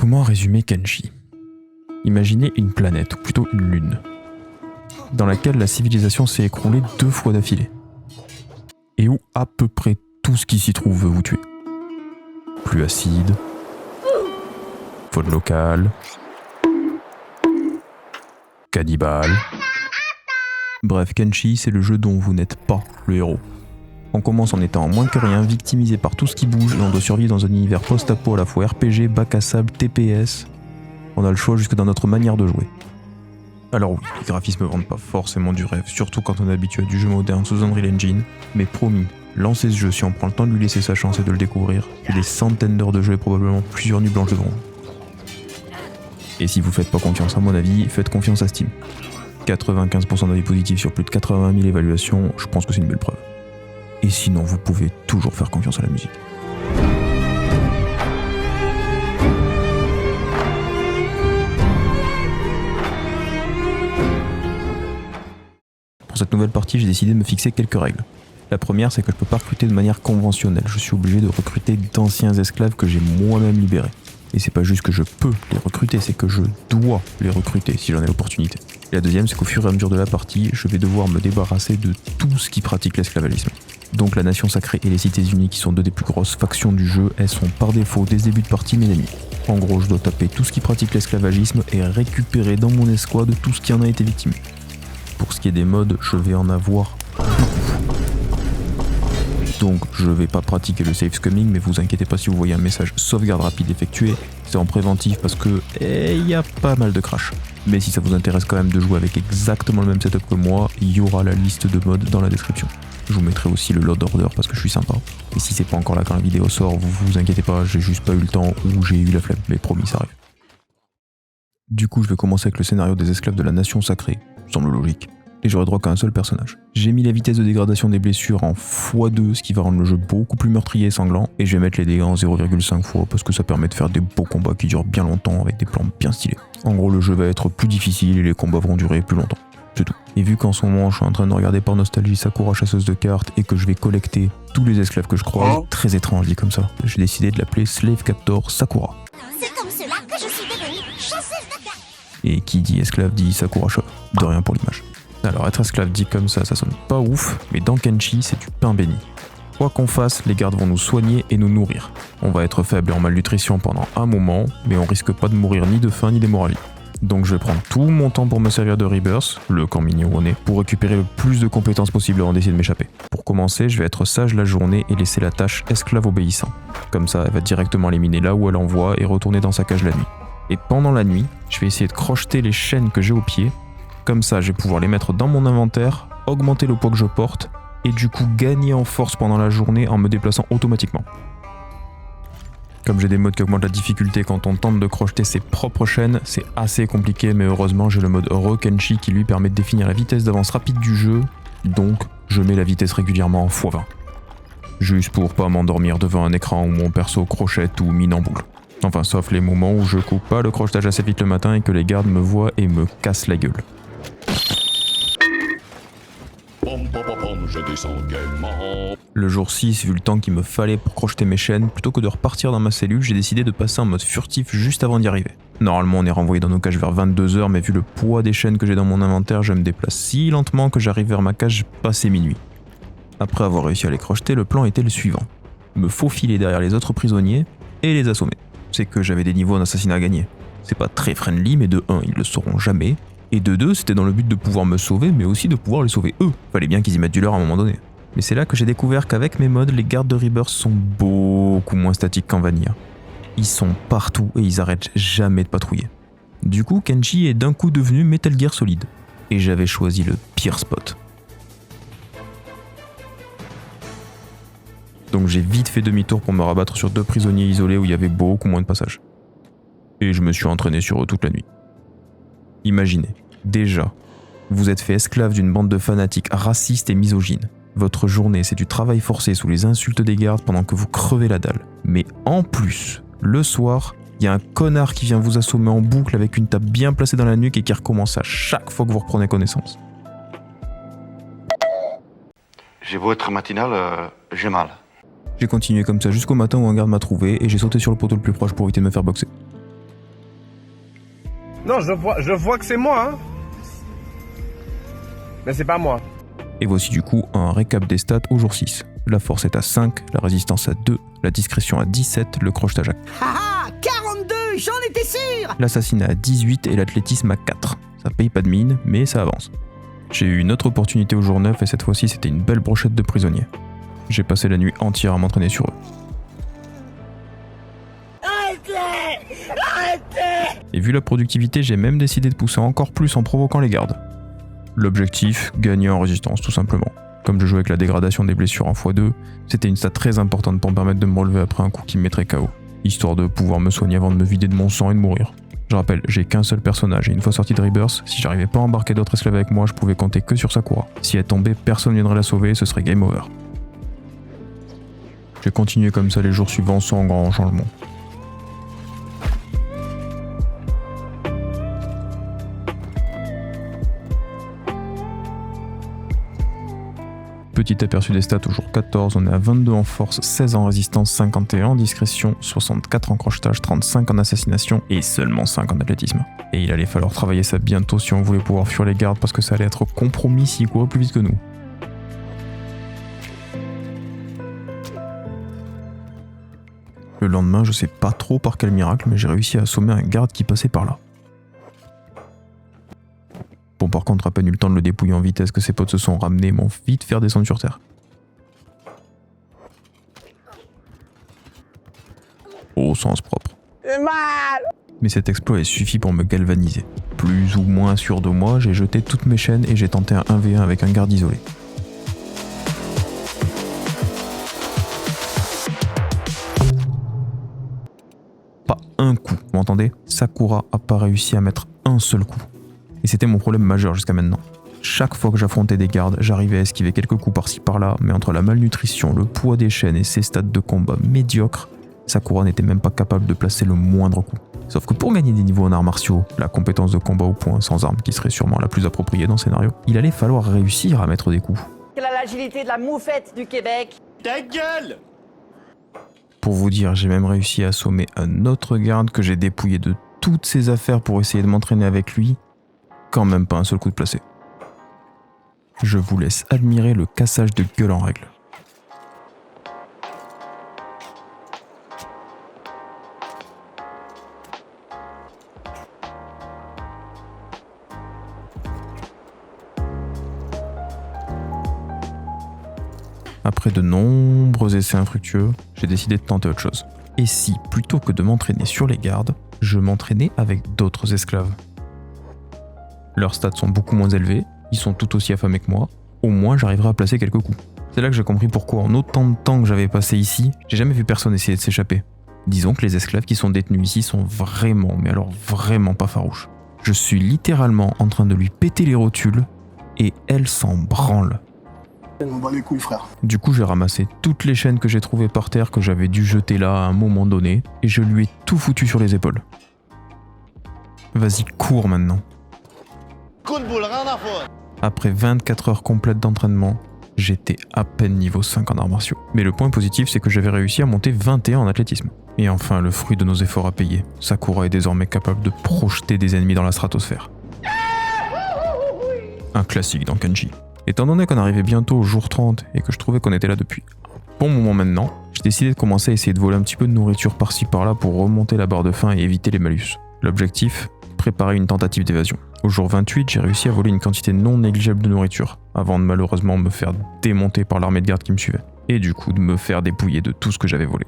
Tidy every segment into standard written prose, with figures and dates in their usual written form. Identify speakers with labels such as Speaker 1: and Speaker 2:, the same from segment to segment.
Speaker 1: Comment résumer Kenshi? Imaginez une planète, ou plutôt une lune, dans laquelle la civilisation s'est écroulée 2 fois d'affilée, et où à peu près tout ce qui s'y trouve veut vous tuer. Pluie acide, faune locale, cannibale. Bref, Kenshi, c'est le jeu dont vous n'êtes pas le héros. On commence en étant moins que rien, victimisé par tout ce qui bouge, et on doit survivre dans un univers post-apo à la fois RPG, bac à sable, TPS. On a le choix jusque dans notre manière de jouer. Alors oui, les graphismes vendent pas forcément du rêve, surtout quand on est habitué à du jeu moderne sous Unreal Engine, mais promis, lancez ce jeu si on prend le temps de lui laisser sa chance et de le découvrir. Il y a des centaines d'heures de jeu et probablement plusieurs nuits blanches devant vous. Et si vous faites pas confiance à mon avis, faites confiance à Steam. 95% d'avis positifs sur plus de 80 000 évaluations, je pense que c'est une belle preuve. Et sinon, vous pouvez toujours faire confiance à la musique. Pour cette nouvelle partie, j'ai décidé de me fixer quelques règles. La première, c'est que je peux pas recruter de manière conventionnelle. Je suis obligé de recruter d'anciens esclaves que j'ai moi-même libérés. Et c'est pas juste que je peux les recruter, c'est que je dois les recruter si j'en ai l'opportunité. Et la deuxième, c'est qu'au fur et à mesure de la partie, je vais devoir me débarrasser de tout ce qui pratique l'esclavagisme. Donc la Nation Sacrée et les Cités Unies, qui sont 2 des plus grosses factions du jeu, elles sont par défaut dès le début de partie mes ennemis. En gros, je dois taper tout ce qui pratique l'esclavagisme et récupérer dans mon escouade tout ce qui en a été victime. Pour ce qui est des mods, je vais en avoir beaucoup. Donc je vais pas pratiquer le safe scumming, mais vous inquiétez pas si vous voyez un message sauvegarde rapide effectué, c'est en préventif parce que y a pas mal de crash. Mais si ça vous intéresse quand même de jouer avec exactement le même setup que moi, il y aura la liste de mods dans la description. Je vous mettrai aussi le load order parce que je suis sympa. Et si c'est pas encore là quand la vidéo sort, vous inquiétez pas, j'ai juste pas eu le temps ou j'ai eu la flemme, mais promis ça arrive. Du coup je vais commencer avec le scénario des esclaves de la Nation Sacrée, semble logique. Et j'aurai droit qu'à un seul personnage. J'ai mis la vitesse de dégradation des blessures en x2, ce qui va rendre le jeu beaucoup plus meurtrier et sanglant, et je vais mettre les dégâts en 0,5 fois parce que ça permet de faire des beaux combats qui durent bien longtemps avec des plans bien stylés. En gros, le jeu va être plus difficile et les combats vont durer plus longtemps. C'est tout. Et vu qu'en ce moment je suis en train de regarder par nostalgie Sakura chasseuse de cartes et que je vais collecter tous les esclaves que je croise, très étrange dit comme ça, j'ai décidé de l'appeler Slave Captor Sakura.
Speaker 2: C'est comme cela que je suis devenue chasseuse de cartes.
Speaker 1: Et qui dit esclave dit Sakura Shop. De rien pour l'image. Alors être esclave dit comme ça sonne pas ouf, mais dans Kenshi c'est du pain béni. Quoi qu'on fasse, les gardes vont nous soigner et nous nourrir. On va être faible et en malnutrition pendant un moment, mais on risque pas de mourir ni de faim ni d'hémorragie. Donc je vais prendre tout mon temps pour me servir de Rebirth, le camp mini où on est, pour récupérer le plus de compétences possible avant d'essayer de m'échapper. Pour commencer, je vais être sage la journée et laisser la tâche esclave obéissant. Comme ça, elle va directement l'éliminer là où elle envoie et retourner dans sa cage la nuit. Et pendant la nuit, je vais essayer de crocheter les chaînes que j'ai aux pieds. Comme ça, je vais pouvoir les mettre dans mon inventaire, augmenter le poids que je porte, et du coup gagner en force pendant la journée en me déplaçant automatiquement. Comme j'ai des modes qui augmentent la difficulté quand on tente de crocheter ses propres chaînes, c'est assez compliqué, mais heureusement j'ai le mode Kenshi qui lui permet de définir la vitesse d'avance rapide du jeu, donc je mets la vitesse régulièrement en x20. Juste pour pas m'endormir devant un écran où mon perso crochette ou mine en boucle. Enfin sauf les moments où je coupe pas le crochetage assez vite le matin et que les gardes me voient et me cassent la gueule. Le jour 6, vu le temps qu'il me fallait pour crocheter mes chaînes, plutôt que de repartir dans ma cellule, j'ai décidé de passer en mode furtif juste avant d'y arriver. Normalement on est renvoyé dans nos cages vers 22h, mais vu le poids des chaînes que j'ai dans mon inventaire, je me déplace si lentement que j'arrive vers ma cage passé minuit. Après avoir réussi à les crocheter, le plan était le suivant. Me faufiler derrière les autres prisonniers et les assommer. C'est que j'avais des niveaux en assassinat à gagner. C'est pas très friendly, mais de 1, ils le sauront jamais. Et de 2, c'était dans le but de pouvoir me sauver, mais aussi de pouvoir les sauver eux. Fallait bien qu'ils y mettent du leur à un moment donné. Mais c'est là que j'ai découvert qu'avec mes mods, les gardes de Rebirth sont beaucoup moins statiques qu'en Vanilla. Ils sont partout et ils arrêtent jamais de patrouiller. Du coup, Kenshi est d'un coup devenu Metal Gear Solid. Et j'avais choisi le pire spot. Donc j'ai vite fait demi-tour pour me rabattre sur 2 prisonniers isolés où il y avait beaucoup moins de passages. Et je me suis entraîné sur eux toute la nuit. Imaginez, déjà, vous êtes fait esclave d'une bande de fanatiques racistes et misogynes. Votre journée, c'est du travail forcé sous les insultes des gardes pendant que vous crevez la dalle. Mais en plus, le soir, il y a un connard qui vient vous assommer en boucle avec une tape bien placée dans la nuque et qui recommence à chaque fois que vous reprenez connaissance.
Speaker 3: J'ai beau être matinal, j'ai mal.
Speaker 1: J'ai continué comme ça jusqu'au matin où un garde m'a trouvé et j'ai sauté sur le poteau le plus proche pour éviter de me faire boxer.
Speaker 4: Non, je vois que c'est moi, hein. Mais c'est pas moi.
Speaker 1: Et voici du coup un récap des stats au jour 6. La force est à 5, la résistance à 2, la discrétion à 17, le crochetage à
Speaker 5: 42, j'en étais sûr.
Speaker 1: l'assassinat à 18 et l'athlétisme à 4. Ça paye pas de mine, mais ça avance. J'ai eu une autre opportunité au jour 9 et cette fois-ci c'était une belle brochette de prisonniers. J'ai passé la nuit entière à m'entraîner sur eux. Et vu la productivité, j'ai même décidé de pousser encore plus en provoquant les gardes. L'objectif, gagner en résistance tout simplement. Comme je jouais avec la dégradation des blessures en x2, c'était une stat très importante pour me permettre de me relever après un coup qui me mettrait KO, histoire de pouvoir me soigner avant de me vider de mon sang et de mourir. Je rappelle, j'ai qu'un seul personnage et une fois sorti de Rebirth, si j'arrivais pas à embarquer d'autres esclaves avec moi, je pouvais compter que sur Sakura. Si elle tombait, personne viendrait la sauver, ce serait game over. J'ai continué comme ça les jours suivants sans grand changement. Petit aperçu des stats au jour 14, on est à 22 en force, 16 en résistance, 51 en discrétion, 64 en crochetage, 35 en assassination et seulement 5 en athlétisme. Et il allait falloir travailler ça bientôt si on voulait pouvoir fuir les gardes parce que ça allait être compromis s'ils couraient plus vite que nous. Le lendemain, je sais pas trop par quel miracle, mais j'ai réussi à assommer un garde qui passait par là. Bon, par contre, à peine eu le temps de le dépouiller en vitesse que ses potes se sont ramenés et m'ont vite fait descendre sur terre. Au sens propre. Mais cet exploit a suffi pour me galvaniser. Plus ou moins sûr de moi, j'ai jeté toutes mes chaînes et j'ai tenté un 1v1 avec un garde isolé. Pas un coup, vous m'entendez? Sakura a pas réussi à mettre un seul coup. Et c'était mon problème majeur jusqu'à maintenant. Chaque fois que j'affrontais des gardes, j'arrivais à esquiver quelques coups par-ci par-là, mais entre la malnutrition, le poids des chaînes et ses stats de combat médiocres, Sakura n'était même pas capable de placer le moindre coup. Sauf que pour gagner des niveaux en arts martiaux, la compétence de combat au point sans arme qui serait sûrement la plus appropriée dans le scénario, il allait falloir réussir à mettre des coups.
Speaker 5: Quelle a l'agilité de la moufette du Québec.
Speaker 6: Ta gueule!
Speaker 1: Pour vous dire, j'ai même réussi à assommer un autre garde que j'ai dépouillé de toutes ses affaires pour essayer de m'entraîner avec lui, quand même pas un seul coup de placé. Je vous laisse admirer le cassage de gueule en règle. Après de nombreux essais infructueux, j'ai décidé de tenter autre chose. Et si, plutôt que de m'entraîner sur les gardes, je m'entraînais avec d'autres esclaves? Leurs stats sont beaucoup moins élevés, ils sont tout aussi affamés que moi, au moins j'arriverai à placer quelques coups. C'est là que j'ai compris pourquoi en autant de temps que j'avais passé ici, j'ai jamais vu personne essayer de s'échapper. Disons que les esclaves qui sont détenus ici sont vraiment, mais alors vraiment pas farouches. Je suis littéralement en train de lui péter les rotules, et elle s'en branle.
Speaker 7: On bat les couilles, frère.
Speaker 1: Du coup, j'ai ramassé toutes les chaînes que j'ai trouvées par terre que j'avais dû jeter là à un moment donné, et je lui ai tout foutu sur les épaules. Vas-y, cours maintenant.
Speaker 6: Coup de boule, rien à foutre.
Speaker 1: Après 24 heures complètes d'entraînement, j'étais à peine niveau 5 en arts martiaux. Mais le point positif, c'est que j'avais réussi à monter 21 en athlétisme. Et enfin, le fruit de nos efforts à payer. Sakura est désormais capable de projeter des ennemis dans la stratosphère. Un classique dans Kenji. Étant donné qu'on arrivait bientôt au jour 30 et que je trouvais qu'on était là depuis un bon moment maintenant, j'ai décidé de commencer à essayer de voler un petit peu de nourriture par-ci par-là pour remonter la barre de faim et éviter les malus. L'objectif, préparer une tentative d'évasion. Au jour 28, j'ai réussi à voler une quantité non négligeable de nourriture, avant de malheureusement me faire démonter par l'armée de garde qui me suivait, et du coup de me faire dépouiller de tout ce que j'avais volé.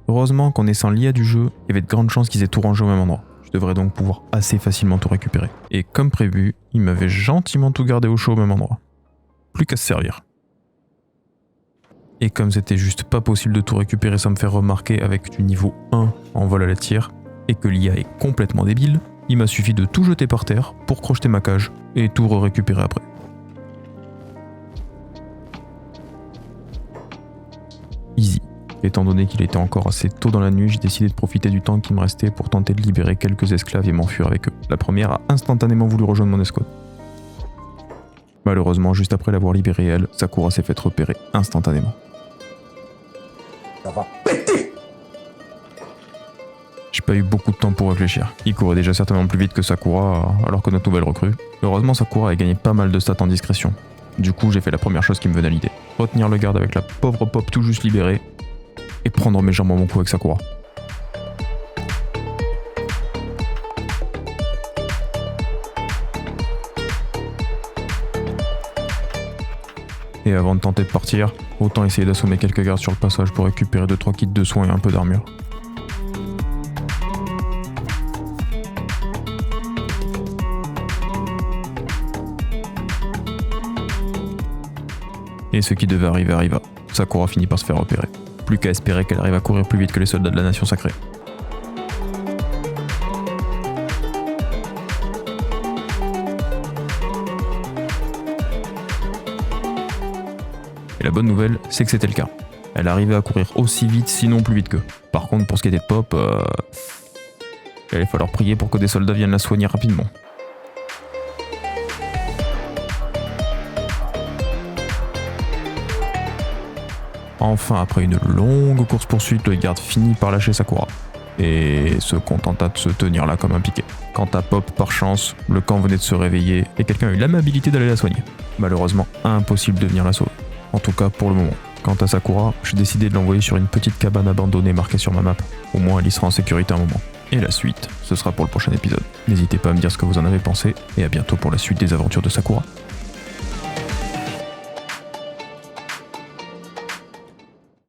Speaker 1: Heureusement, connaissant l'IA du jeu, il y avait de grandes chances qu'ils aient tout rangé au même endroit. Je devrais donc pouvoir assez facilement tout récupérer. Et comme prévu, ils m'avaient gentiment tout gardé au chaud au même endroit. Plus qu'à se servir. Et comme c'était juste pas possible de tout récupérer sans me faire remarquer avec du niveau 1 en vol à la tire, et que l'IA est complètement débile, il m'a suffi de tout jeter par terre pour crocheter ma cage et tout récupérer après. Easy. Étant donné qu'il était encore assez tôt dans la nuit, j'ai décidé de profiter du temps qui me restait pour tenter de libérer quelques esclaves et m'enfuir avec eux. La première a instantanément voulu rejoindre mon escouade. Malheureusement, juste après l'avoir libérée elle, Sakura s'est fait repérer instantanément.
Speaker 7: Ça va péter.
Speaker 1: J'ai pas eu beaucoup de temps pour réfléchir. Il courait déjà certainement plus vite que Sakura, alors que notre nouvelle recrue. Heureusement, Sakura a gagné pas mal de stats en discrétion. Du coup, j'ai fait la première chose qui me venait à l'idée. Retenir le garde avec la pauvre Pop tout juste libérée, et prendre mes jambes à mon cou avec Sakura. Et avant de tenter de partir, autant essayer d'assommer quelques gardes sur le passage pour récupérer 2-3 kits de soins et un peu d'armure. Et ce qui devait arriver arriva. Sakura finit par se faire repérer. Plus qu'à espérer qu'elle arrive à courir plus vite que les soldats de la Nation Sacrée. Et la bonne nouvelle, c'est que c'était le cas. Elle arrivait à courir aussi vite, sinon plus vite qu'eux. Par contre, pour ce qui était de Pop, il allait falloir prier pour que des soldats viennent la soigner rapidement. Enfin, après une longue course-poursuite, le garde finit par lâcher Sakura, et se contenta de se tenir là comme un piquet. Quant à Pop, par chance, le camp venait de se réveiller, et quelqu'un a eu l'amabilité d'aller la soigner. Malheureusement, impossible de venir la sauver. En tout cas, pour le moment. Quant à Sakura, j'ai décidé de l'envoyer sur une petite cabane abandonnée marquée sur ma map. Au moins, elle y sera en sécurité un moment. Et la suite, ce sera pour le prochain épisode. N'hésitez pas à me dire ce que vous en avez pensé, et à bientôt pour la suite des aventures de Sakura.